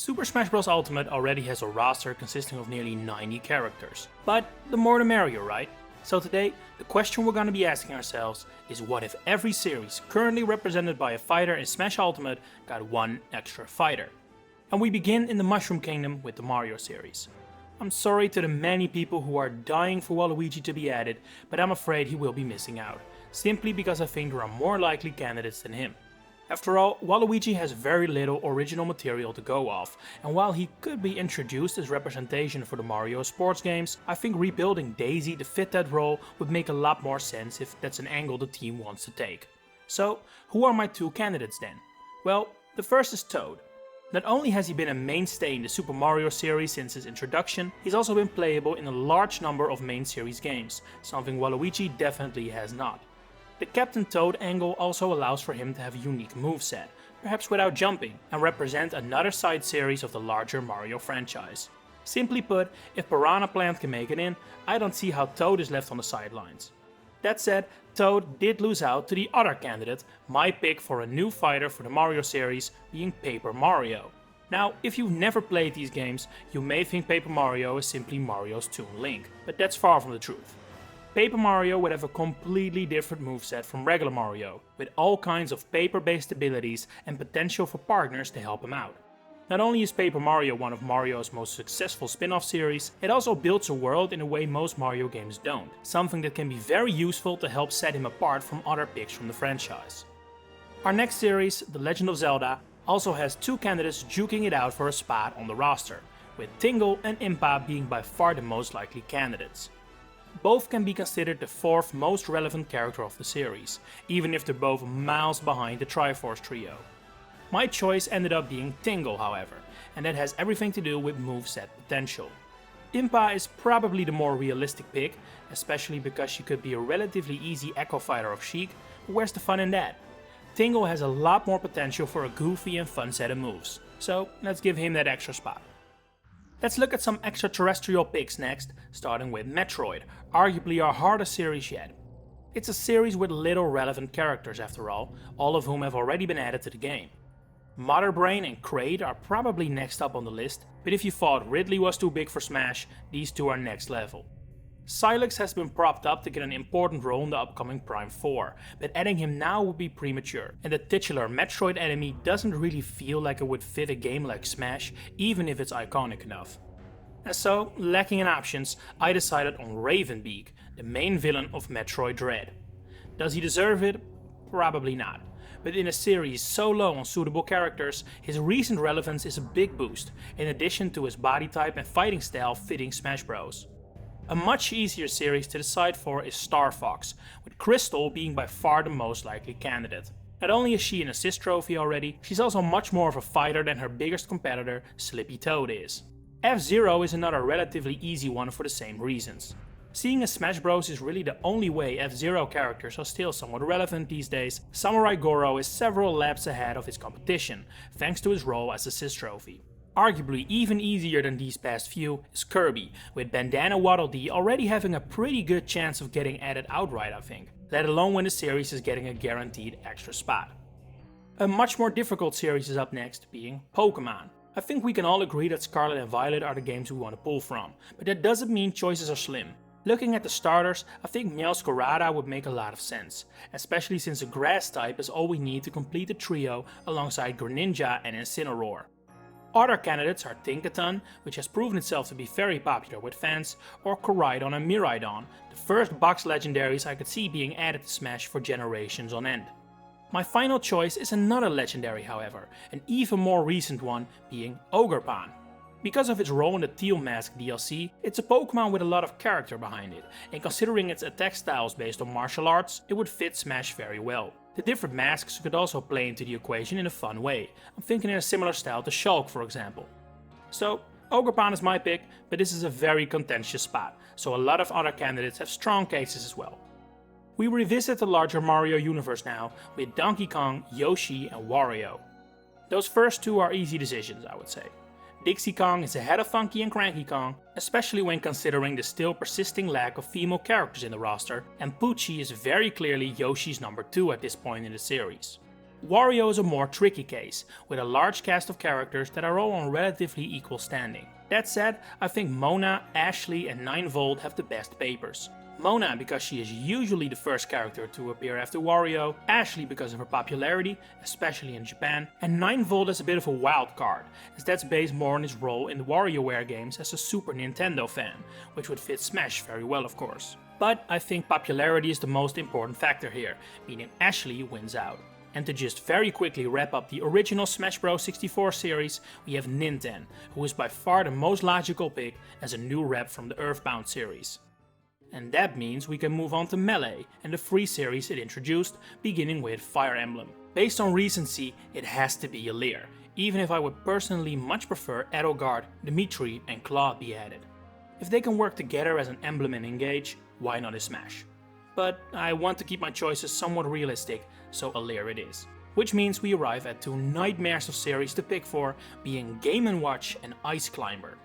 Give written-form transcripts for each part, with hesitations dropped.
Super Smash Bros. Ultimate already has a roster consisting of nearly 90 characters. But the more the merrier, right? So today, the question we're gonna be asking ourselves is what if every series currently represented by a fighter in Smash Ultimate got one extra fighter? And we begin in the Mushroom Kingdom with the Mario series. I'm sorry to the many people who are dying for Waluigi to be added, but I'm afraid he will be missing out, simply because I think there are more likely candidates than him. After all, Waluigi has very little original material to go off, and while he could be introduced as representation for the Mario sports games, I think rebuilding Daisy to fit that role would make a lot more sense if that's an angle the team wants to take. So, who are my two candidates then? Well, the first is Toad. Not only has he been a mainstay in the Super Mario series since his introduction, he's also been playable in a large number of main series games, something Waluigi definitely has not. The Captain Toad angle also allows for him to have a unique moveset, perhaps without jumping, and represent another side series of the larger Mario franchise. Simply put, if Piranha Plant can make it in, I don't see how Toad is left on the sidelines. That said, Toad did lose out to the other candidate, my pick for a new fighter for the Mario series, being Paper Mario. Now, if you've never played these games, you may think Paper Mario is simply Mario's Toon Link, but that's far from the truth. Paper Mario would have a completely different moveset from regular Mario, with all kinds of paper-based abilities and potential for partners to help him out. Not only is Paper Mario one of Mario's most successful spin-off series, it also builds a world in a way most Mario games don't, something that can be very useful to help set him apart from other picks from the franchise. Our next series, The Legend of Zelda, also has two candidates duking it out for a spot on the roster, with Tingle and Impa being by far the most likely candidates. Both can be considered the fourth most relevant character of the series, even if they're both miles behind the Triforce trio. My choice ended up being Tingle, however, and that has everything to do with moveset potential. Impa is probably the more realistic pick, especially because she could be a relatively easy echo fighter of Sheik, but where's the fun in that? Tingle has a lot more potential for a goofy and fun set of moves, so let's give him that extra spot. Let's look at some extraterrestrial picks next, starting with Metroid, arguably our hardest series yet. It's a series with little relevant characters after all of whom have already been added to the game. Mother Brain and Kraid are probably next up on the list, but if you thought Ridley was too big for Smash, these two are next level. Sylux has been propped up to get an important role in the upcoming Prime 4, but adding him now would be premature, and the titular Metroid enemy doesn't really feel like it would fit a game like Smash, even if it's iconic enough. And so, lacking in options, I decided on Ravenbeak, the main villain of Metroid Dread. Does he deserve it? Probably not. But in a series so low on suitable characters, his recent relevance is a big boost, in addition to his body type and fighting style fitting Smash Bros. A much easier series to decide for is Star Fox, with Crystal being by far the most likely candidate. Not only is she an assist trophy already, she's also much more of a fighter than her biggest competitor, Slippy Toad, is. F-Zero is another relatively easy one for the same reasons. Seeing as Smash Bros is really the only way F-Zero characters are still somewhat relevant these days, Samurai Goro is several laps ahead of his competition, thanks to his role as assist trophy. Arguably even easier than these past few is Kirby, with Bandana Waddle Dee already having a pretty good chance of getting added outright, I think, let alone when the series is getting a guaranteed extra spot. A much more difficult series is up next, being Pokémon. I think we can all agree that Scarlet and Violet are the games we want to pull from, but that doesn't mean choices are slim. Looking at the starters, I think Meowscarada would make a lot of sense, especially since a grass type is all we need to complete the trio alongside Greninja and Incineroar. Other candidates are Tinkaton, which has proven itself to be very popular with fans, or Koraidon and Miraidon, the first box legendaries I could see being added to Smash for generations on end. My final choice is another legendary, however, an even more recent one, being Ogerpon. Because of its role in the Teal Mask DLC, it's a Pokémon with a lot of character behind it, and considering its attack styles based on martial arts, it would fit Smash very well. The different masks could also play into the equation in a fun way. I'm thinking in a similar style to Shulk, for example. So, Ogerpon is my pick, but this is a very contentious spot, so a lot of other candidates have strong cases as well. We revisit the larger Mario universe now, with Donkey Kong, Yoshi and Wario. Those first two are easy decisions, I would say. Dixie Kong is ahead of Funky and Cranky Kong, especially when considering the still persisting lack of female characters in the roster, and Poochie is very clearly Yoshi's number 2 at this point in the series. Wario is a more tricky case, with a large cast of characters that are all on relatively equal standing. That said, I think Mona, Ashley and 9V have the best papers. Mona because she is usually the first character to appear after Wario, Ashley because of her popularity, especially in Japan, and 9V is a bit of a wild card, as that's based more on his role in the WarioWare games as a Super Nintendo fan, which would fit Smash very well of course. But I think popularity is the most important factor here, meaning Ashley wins out. And to just very quickly wrap up the original Smash Bros. 64 series, we have Ninten, who is by far the most logical pick as a new rep from the Earthbound series. And that means we can move on to Melee and the free series it introduced, beginning with Fire Emblem. Based on recency, it has to be a Leer, even if I would personally much prefer Edelgard, Dimitri and Claude be added. If they can work together as an Emblem and Engage, why not a Smash? But I want to keep my choices somewhat realistic, so a Leer it is. Which means we arrive at two nightmares of series to pick for, being Game & Watch and Ice Climber.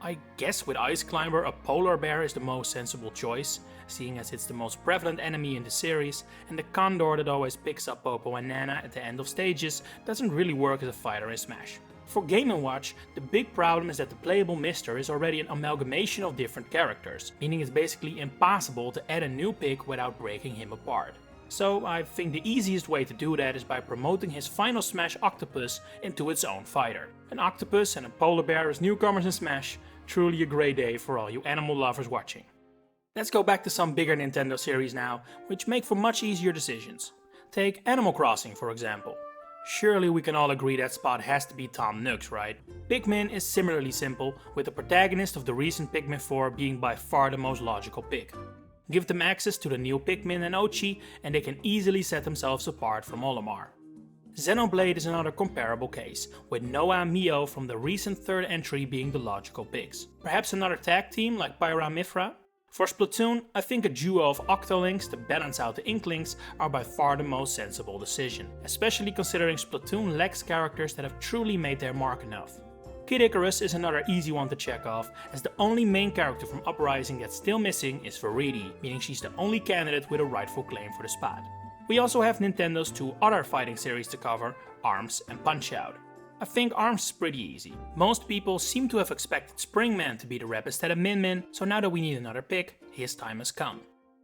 I guess with Ice Climber a polar bear is the most sensible choice, seeing as it's the most prevalent enemy in the series, and the condor that always picks up Popo and Nana at the end of stages doesn't really work as a fighter in Smash. For Game & Watch, the big problem is that the playable Mister is already an amalgamation of different characters, meaning it's basically impossible to add a new pick without breaking him apart. So I think the easiest way to do that is by promoting his final Smash Octopus into its own fighter. An octopus and a polar bear as newcomers in Smash, truly a great day for all you animal lovers watching. Let's go back to some bigger Nintendo series now, which make for much easier decisions. Take Animal Crossing for example. Surely we can all agree that spot has to be Tom Nook's, right? Pikmin is similarly simple, with the protagonist of the recent Pikmin 4 being by far the most logical pick. Give them access to the new Pikmin and Ochi, and they can easily set themselves apart from Olimar. Xenoblade is another comparable case, with Noah and Mio from the recent third entry being the logical picks. Perhaps another tag team like Pyra Mithra? For Splatoon, I think a duo of Octolinks to balance out the Inklings are by far the most sensible decision, especially considering Splatoon lacks characters that have truly made their mark enough. Kid Icarus is another easy one to check off, as the only main character from Uprising that's still missing is Veridi, meaning she's the only candidate with a rightful claim for the spot. We also have Nintendo's two other fighting series to cover, ARMS and Punch-Out! I think ARMS is pretty easy. Most people seem to have expected Springman to be the rep instead of Min-Min, so now that we need another pick, his time has come.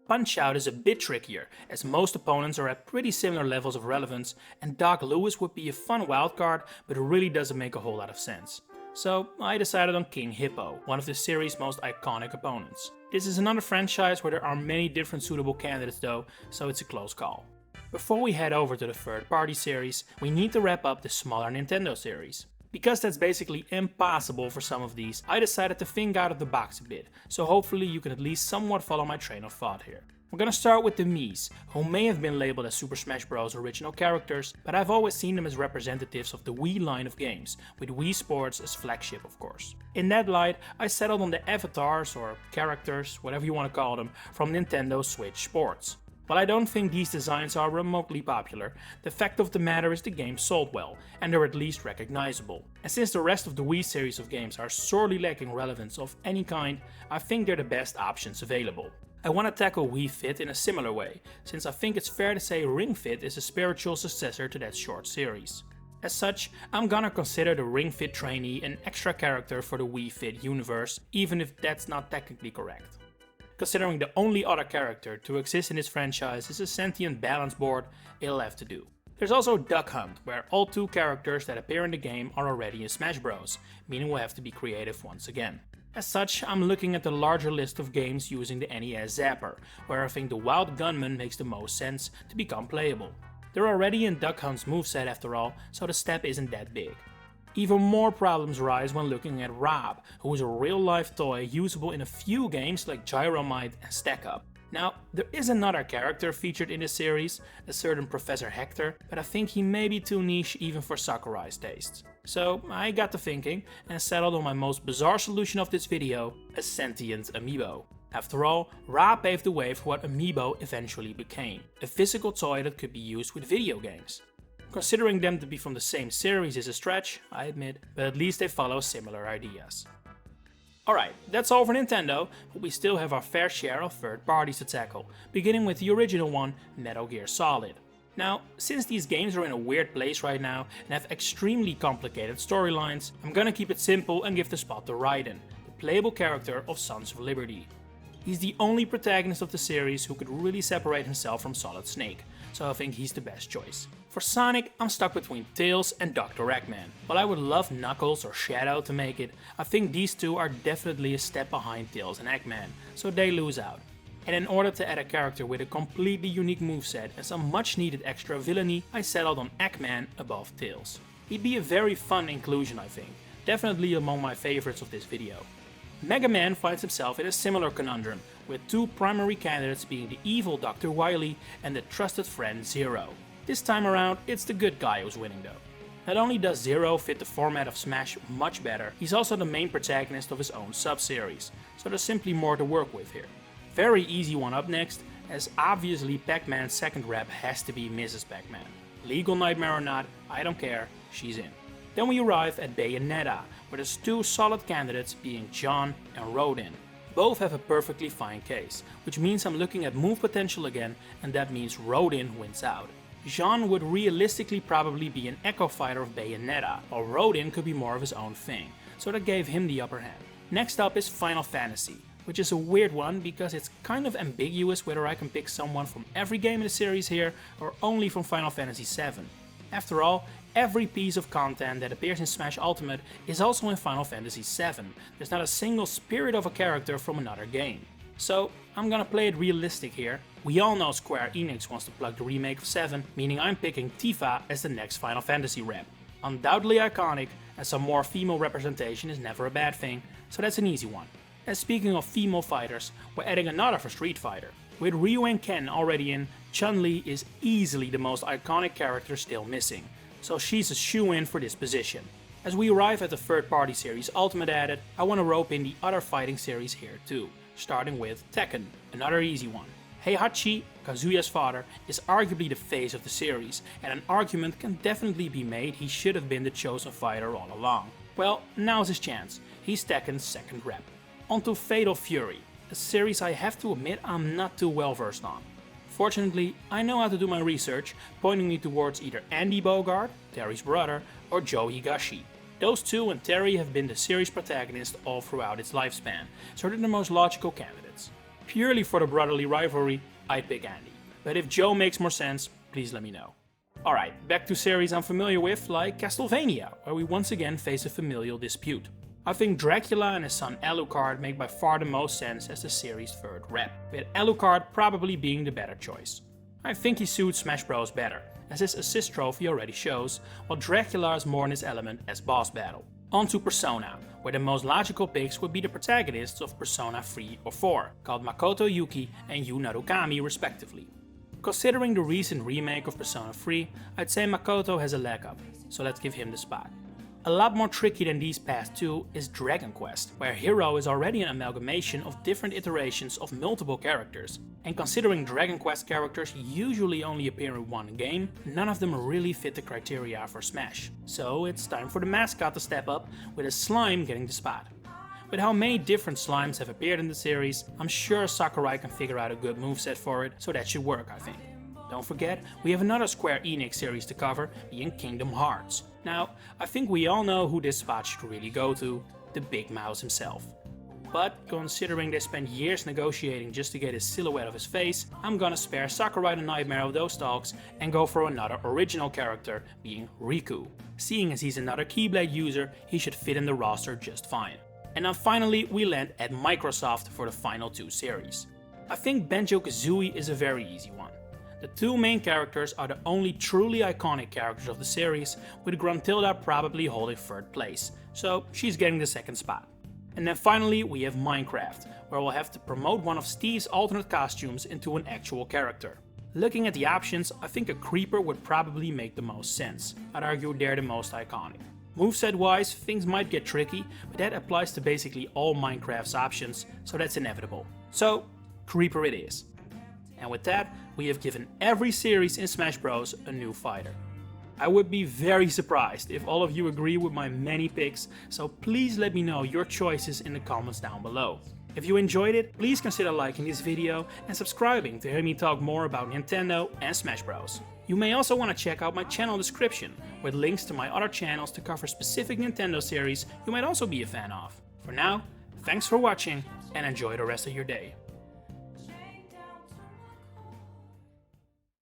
Punch-Out! Is a bit trickier, as most opponents are at pretty similar levels of relevance, and Doc Lewis would be a fun wildcard, but it really doesn't make a whole lot of sense. So I decided on King Hippo, one of the series' most iconic opponents. This is another franchise where there are many different suitable candidates though, so it's a close call. Before we head over to the third party series, we need to wrap up the smaller Nintendo series. Because that's basically impossible for some of these, I decided to think out of the box a bit, so hopefully you can at least somewhat follow my train of thought here. We're gonna start with the Miis, who may have been labeled as Super Smash Bros. Original characters, but I've always seen them as representatives of the Wii line of games, with Wii Sports as flagship of course. In that light, I settled on the avatars, or characters, whatever you want to call them, from Nintendo Switch Sports. While I don't think these designs are remotely popular, the fact of the matter is the game sold well, and they're at least recognizable. And since the rest of the Wii series of games are sorely lacking relevance of any kind, I think they're the best options available. I want to tackle Wii Fit in a similar way, since I think it's fair to say Ring Fit is a spiritual successor to that short series. As such, I'm gonna consider the Ring Fit trainee an extra character for the Wii Fit universe, even if that's not technically correct. Considering the only other character to exist in this franchise is a sentient balance board, it'll have to do. There's also Duck Hunt, where all two characters that appear in the game are already in Smash Bros, meaning we'll have to be creative once again. As such, I'm looking at the larger list of games using the NES Zapper, where I think the Wild Gunman makes the most sense to become playable. They're already in Duck Hunt's moveset after all, so the step isn't that big. Even more problems rise when looking at Rob, who is a real-life toy usable in a few games like Gyromite and Stack Up. Now, there is another character featured in this series, a certain Professor Hector, but I think he may be too niche even for Sakurai's tastes. So I got to thinking and settled on my most bizarre solution of this video, a sentient amiibo. After all, Ra paved the way for what amiibo eventually became, a physical toy that could be used with video games. Considering them to be from the same series is a stretch, I admit, but at least they follow similar ideas. Alright, that's all for Nintendo, but we still have our fair share of third parties to tackle, beginning with the original one, Metal Gear Solid. Now, since these games are in a weird place right now and have extremely complicated storylines, I'm gonna keep it simple and give the spot to Raiden, the playable character of Sons of Liberty. He's the only protagonist of the series who could really separate himself from Solid Snake, so I think he's the best choice. For Sonic, I'm stuck between Tails and Dr. Eggman. While I would love Knuckles or Shadow to make it, I think these two are definitely a step behind Tails and Eggman, so they lose out. And in order to add a character with a completely unique moveset and some much needed extra villainy, I settled on Eggman above Tails. He'd be a very fun inclusion, I think, definitely among my favorites of this video. Mega Man finds himself in a similar conundrum, with two primary candidates being the evil Dr. Wily and the trusted friend Zero. This time around, it's the good guy who's winning though. Not only does Zero fit the format of Smash much better, he's also the main protagonist of his own sub-series, so there's simply more to work with here. Very easy one up next, as obviously Pac-Man's second rep has to be Mrs. Pac-Man. Legal nightmare or not, I don't care, she's in. Then we arrive at Bayonetta, where there's two solid candidates being John and Rodin. Both have a perfectly fine case, which means I'm looking at move potential again, and that means Rodin wins out. John would realistically probably be an echo fighter of Bayonetta, while Rodin could be more of his own thing, so that gave him the upper hand. Next up is Final Fantasy, which is a weird one because it's kind of ambiguous whether I can pick someone from every game in the series here or only from Final Fantasy VII. After all, every piece of content that appears in Smash Ultimate is also in Final Fantasy VII. There's not a single spirit of a character from another game. So I'm gonna play it realistic here. We all know Square Enix wants to plug the remake of 7, meaning I'm picking Tifa as the next Final Fantasy rep. Undoubtedly iconic, and some more female representation is never a bad thing, so that's an easy one. And speaking of female fighters, we're adding another for Street Fighter. With Ryu and Ken already in, Chun-Li is easily the most iconic character still missing, so she's a shoo-in for this position. As we arrive at the third-party series Ultimate added, I want to rope in the other fighting series here too, starting with Tekken, another easy one. Heihachi, Kazuya's father, is arguably the face of the series, and an argument can definitely be made he should have been the chosen fighter all along. Well, now's his chance, he's Tekken's second rep. Onto Fatal Fury, a series I have to admit I'm not too well versed on. Fortunately, I know how to do my research, pointing me towards either Andy Bogard, Terry's brother, or Joe Higashi. Those two and Terry have been the series protagonist all throughout its lifespan, so they're the most logical candidates. Purely for the brotherly rivalry, I'd pick Andy. But if Joe makes more sense, please let me know. Alright, back to series I'm familiar with, like Castlevania, where we once again face a familial dispute. I think Dracula and his son Alucard make by far the most sense as the series' third rep, with Alucard probably being the better choice. I think he suits Smash Bros better, as his assist trophy already shows, while Dracula is more in his element as boss battle. On to Persona, where the most logical picks would be the protagonists of Persona 3 or 4, called Makoto Yuki and Yu Narukami respectively. Considering the recent remake of Persona 3, I'd say Makoto has a leg up, so let's give him the spot. A lot more tricky than these past two is Dragon Quest, where Hero is already an amalgamation of different iterations of multiple characters. And considering Dragon Quest characters usually only appear in one game, none of them really fit the criteria for Smash. So it's time for the mascot to step up, with a slime getting the spot. With how many different slimes have appeared in the series, I'm sure Sakurai can figure out a good moveset for it, so that should work I think. Don't forget, we have another Square Enix series to cover, being Kingdom Hearts. Now, I think we all know who this spot should really go to, the Big Mouse himself. But considering they spent years negotiating just to get his silhouette of his face, I'm gonna spare Sakurai the nightmare of those talks and go for another original character, being Riku. Seeing as he's another Keyblade user, he should fit in the roster just fine. And now finally we land at Microsoft for the final two series. I think Banjo-Kazooie is a very easy one. The two main characters are the only truly iconic characters of the series, with Gruntilda probably holding third place, so she's getting the second spot. And then finally we have Minecraft, where we'll have to promote one of Steve's alternate costumes into an actual character. Looking at the options, I think a Creeper would probably make the most sense. I'd argue they're the most iconic. Moveset wise, things might get tricky, but that applies to basically all Minecraft's options, so that's inevitable. So, Creeper it is. And with that, we have given every series in Smash Bros a new fighter. I would be very surprised if all of you agree with my many picks, so please let me know your choices in the comments down below. If you enjoyed it, please consider liking this video and subscribing to hear me talk more about Nintendo and Smash Bros. You may also want to check out my channel description with links to my other channels to cover specific Nintendo series you might also be a fan of. For now, thanks for watching and enjoy the rest of your day.